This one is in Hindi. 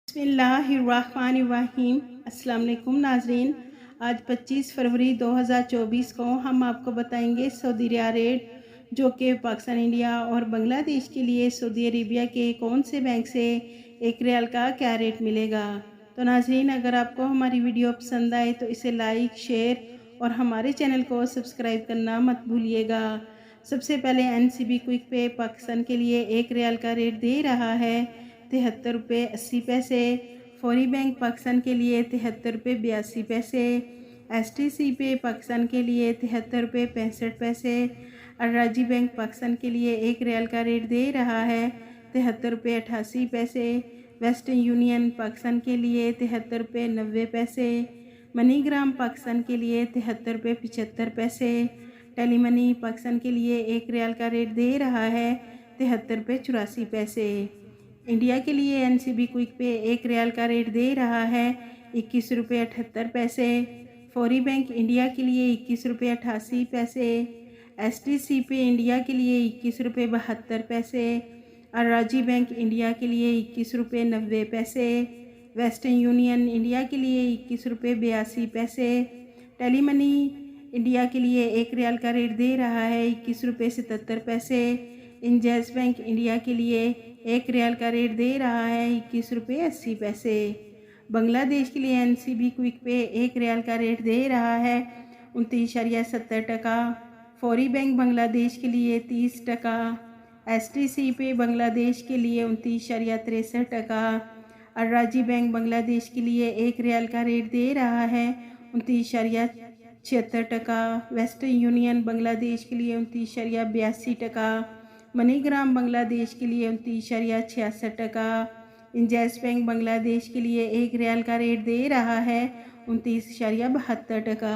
बिस्मिल्लाहिर्रहमानिर्रहीम। अस्सलाम वालेकुम नाजरीन। आज 25 फरवरी 2024 को हम आपको बताएंगे सऊदी रियाल रेट, जो कि पाकिस्तान, इंडिया और बांग्लादेश के लिए सऊदी अरेबिया के कौन से बैंक से एक रियाल का क्या रेट मिलेगा। तो नाजरीन, अगर आपको हमारी वीडियो पसंद आए तो इसे लाइक, शेयर और हमारे चैनल को सब्सक्राइब करना मत भूलिएगा। सबसे पहले NCB क्विक पे पाकिस्तान के लिए एक रियाल का रेट दे रहा है 73 रुपये 80 पैसे। फौरी बैंक पाकिस्तान के लिए 73 रुपये 82 पैसे। STC पे पाकिस्तान के लिए 73 रुपये 65 पैसे। अराजी बैंक पाकिस्तान के लिए एक रियाल का रेट दे रहा है 73 रुपये 88 पैसे। वेस्टर्न यूनियन पाकिस्तान के लिए 73 रुपये 90 पैसे। मनीग्राम पाकिस्तान के लिए 73 रुपये 75 पैसे। टेली मनी पाकिस्तान के लिए एक रियाल का रेट दे रहा है 73 रुपये 84 पैसे। इंडिया के लिए NCB क्विक पे एक रियाल का रेट दे रहा है 21 रुपये 78 पैसे। फौरी बैंक इंडिया के लिए 21 रुपये 88 पैसे। STC पे इंडिया के लिए 21 रुपये 72 पैसे। अराजी बैंक इंडिया के लिए 21 रुपये 90 पैसे। वेस्टर्न यूनियन इंडिया के लिए 21 रुपये 82 पैसे। टेली मनी इंडिया के लिए एक रियाल का रेट दे रहा है 21 रुपये 77 पैसे। इंजैज़ बैंक इंडिया के लिए एक रियाल का रेट दे रहा है 21 रुपये 80 पैसे। बांग्लादेश के लिए NCB क्विक पे एक रियाल का रेट दे रहा है 29.70 टका। फौरी बैंक बांग्लादेश के लिए 30 टका। STC पे बांग्लादेश के लिए 29.63 टका। अराजी बैंक बांग्लादेश के लिए एक रियाल का रेट दे रहा है 29.76 टका। वेस्टर्न यूनियन बांग्लादेश के लिए 29.82 टका। मनीग्राम बांग्लादेश के लिए 29.66 टका। इंजैज़ बैंक बांग्लादेश के लिए एक रियाल का रेट दे रहा है 29.72 टका।